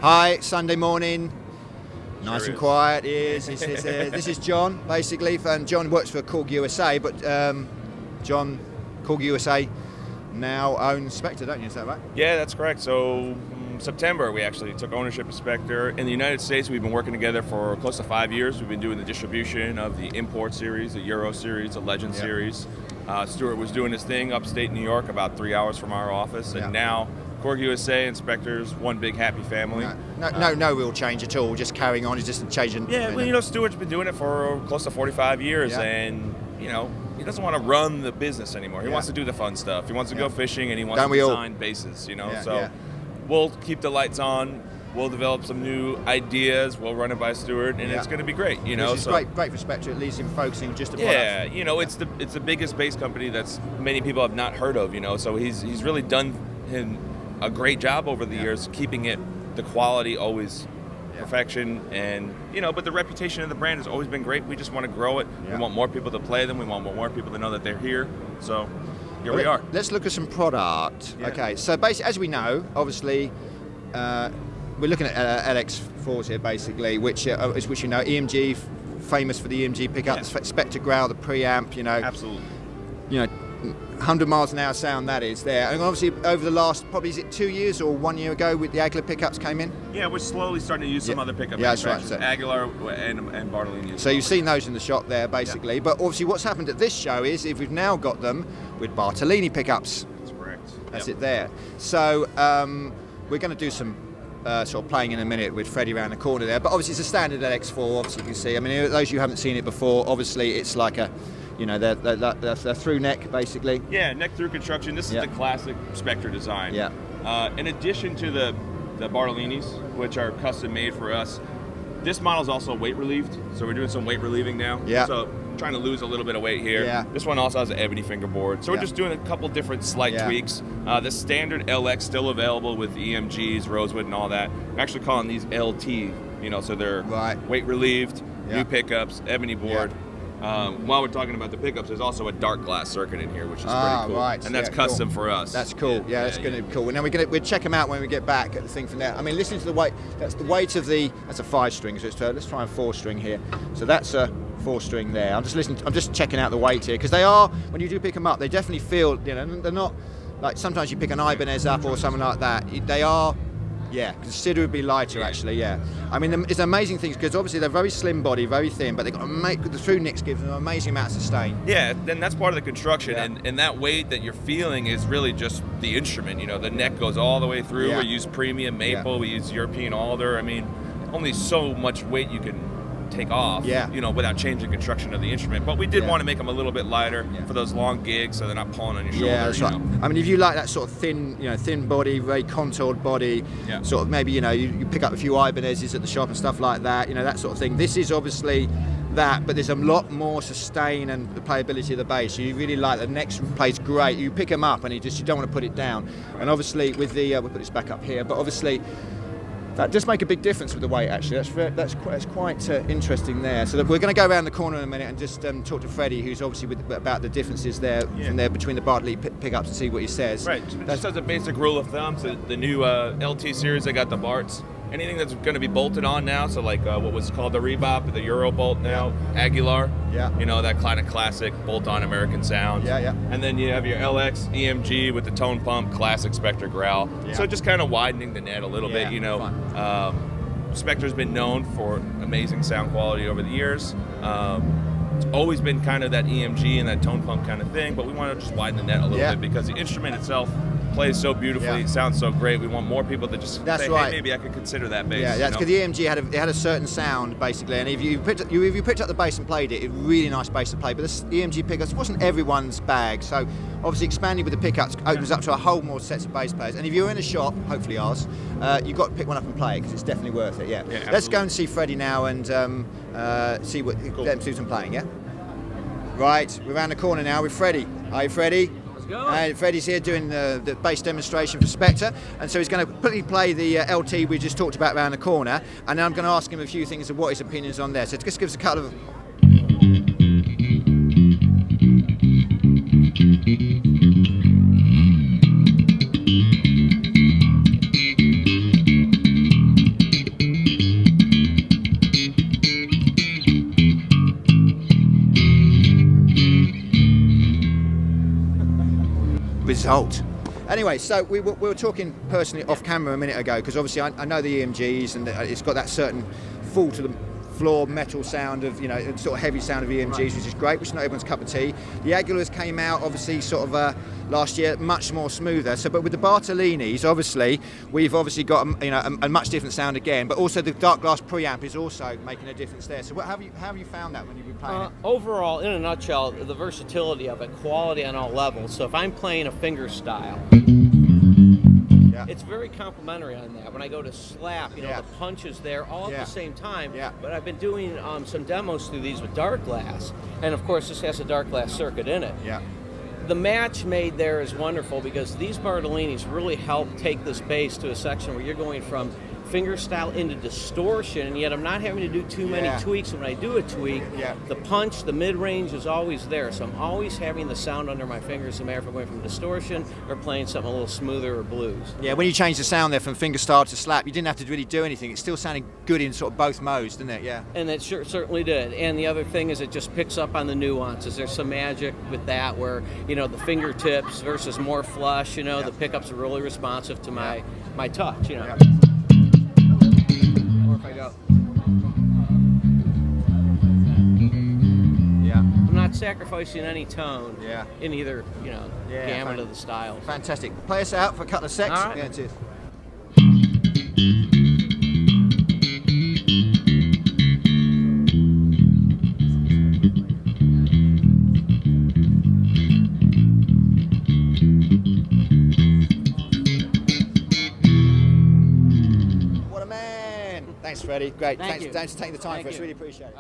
Hi, Sunday morning. Nice and quiet. This is John, basically. And John works for Korg USA, but John, Korg USA, now owns Spector, don't you? Is that right? Yeah, that's correct. So September, we actually took ownership of Spector. In the United States, we've been working together for close to 5 years. We've been doing the distribution of the Import series, the Euro series, the Legend series. Stuart was doing his thing upstate New York, about 3 hours from our office, and now Korg USA and Spector's one big happy family. No real change at all. Just carrying on. It's just changing. Yeah, well, Stuart's been doing it for close to 45 years, and he doesn't want to run the business anymore. He wants to do the fun stuff. He wants to go fishing, and he wants to design bases. We'll keep the lights on. We'll develop some new ideas. We'll run it by Stuart, and it's going to be great. It's great for Spector. It leaves him focusing just on product. It's the biggest bass company that's many people have not heard of. So he's really done a great job over the years, keeping it the quality always perfection, and but the reputation of the brand has always been great. We just want to grow it. We want more people to play them. We want more people to know that they're here. So here we are. Let's look at some product. Okay, so basically, as we know, obviously, we're looking at LX4s here, basically, which EMG, famous for the EMG pickup, the Spector Growl, the preamp. Absolutely. 100 miles an hour sound that is there, and obviously over the last probably 2 years or 1 year ago, with the Aguilar pickups came in. Yeah, we're slowly starting to use some other pickup manufacturers, Aguilar and Bartolini. So you've seen those in the shop there, basically. But obviously, what's happened at this show is we've now got them with Bartolini pickups. That's correct. That's it there. So we're going to do some sort of playing in a minute with Freddie around the corner there. But obviously, it's a standard LX4. Obviously, you can see. I mean, those who haven't seen it before, obviously, it's like a they're through neck, basically. Yeah, neck through construction. This is the classic Spector design. Yeah. In addition to the Bartolinis, which are custom made for us, this model is also weight relieved. So we're doing some weight relieving now. Yeah. So trying to lose a little bit of weight here. Yeah. This one also has an ebony fingerboard. So we're just doing a couple different slight tweaks. The standard LX still available with EMGs, rosewood, and all that. I'm actually calling these LT. So they're weight relieved, new pickups, ebony board. While we're talking about the pickups, there's also a dark glass circuit in here, which is pretty cool. Right. And that's custom for us. That's cool. That's going to be cool. And then we'll check them out when we get back at the thing from there. I mean, listening to the weight, that's the weight of that's a 5-string. So let's try a 4-string here. So that's a 4-string there. I'm just checking out the weight here, because they are, when you do pick them up, they definitely feel, they're not like sometimes you pick an Ibanez up or something like that. They are. Considerably lighter, actually. I mean, it's amazing things, because obviously they're very slim body, very thin, but the through nicks give them an amazing amount of sustain. Yeah, and that's part of the construction, and that weight that you're feeling is really just the instrument. The neck goes all the way through. We use premium maple, we use European alder. I mean, only so much weight you can take off, without changing construction of the instrument. But we did want to make them a little bit lighter for those long gigs, so they're not pulling on your shoulder. Yeah, that's right. I mean, if you like that sort of thin body, very contoured body, sort of maybe you pick up a few Ibanezes at the shop and stuff like that, that sort of thing. This is obviously that, but there's a lot more sustain and the playability of the bass. You really like the neck plays great. You pick them up and you don't want to put it down. And obviously with the we'll put this back up here, but obviously that does make a big difference with the weight, actually. That's quite interesting there. So we're going to go around the corner in a minute and just talk to Freddie, who's obviously about the differences there from there between the Bartley pickups, and see what he says. Right. Just as a basic rule of thumb, so the new LT series, they got the Barts. Anything that's going to be bolted on now, so like what was called the Rebop, the Euro bolt now, Aguilar. That kind of classic bolt-on American sound. And then you have your LX EMG with the tone pump, classic Spector Growl. So just kind of widening the net a little bit. Spector's been known for amazing sound quality over the years. It's always been kind of that EMG and that tone pump kind of thing, but we want to just widen the net a little bit, because the instrument itself plays so beautifully, it sounds so great. We want more people to just say, hey, maybe I could consider that bass. Yeah, that's because the EMG had a certain sound, basically, and if you picked up the bass and played it, it's a really nice bass to play. But this EMG pickups wasn't everyone's bag, so obviously expanding with the pickups opens up to a whole more sets of bass players. And if you're in a shop, hopefully ours, you've got to pick one up and play it, because it's definitely worth it. Let's go and see Freddie now and see what let him do some playing. Right, we're around the corner now with Freddie. Hi, Freddie. Freddie's here doing the bass demonstration for Spector, and so he's going to quickly play the LT we just talked about around the corner, and then I'm going to ask him a few things of what his opinions on there. So just give us a couple of... result. Anyway, so we were talking personally off camera a minute ago, because obviously I know the EMGs, and it's got that certain fall to the floor metal sound of, you know, sort of heavy sound of EMGs, which is great, which is not everyone's cup of tea. The Aguilars came out obviously sort of last year, much more smoother. So, but with the Bartolinis, obviously we've obviously got a much different sound again, but also the dark glass preamp is also making a difference there. So how have you found that when you've been playing it? Overall, in a nutshell, the versatility of it, quality on all levels. So if I'm playing a finger style, it's very complimentary on that. When I go to slap, you know, the punch is there all at the same time. But I've been doing some demos through these with dark glass, and of course this has a dark glass circuit in it. The match made there is wonderful, because these Bartolinis really help take this bass to a section where you're going from finger style into distortion, and yet I'm not having to do too many tweaks. When I do a tweak, the punch, the mid-range is always there, so I'm always having the sound under my fingers, no matter if I'm going from distortion or playing something a little smoother or blues. Yeah, when you changed the sound there from finger style to slap, you didn't have to really do anything. It still sounded good in sort of both modes, didn't it? Yeah. And it certainly did. And the other thing is it just picks up on the nuances. There's some magic with that where, you know, the fingertips versus more flush, you know, the pickups are really responsive to my touch, you know. I'm not sacrificing any tone in either, you know, gamut of the styles. Fantastic. Play us out for a couple of secs. All right. Yeah, cheers. What a man. Thanks, Freddie. Great. Thanks for taking the time for us. Really appreciate it.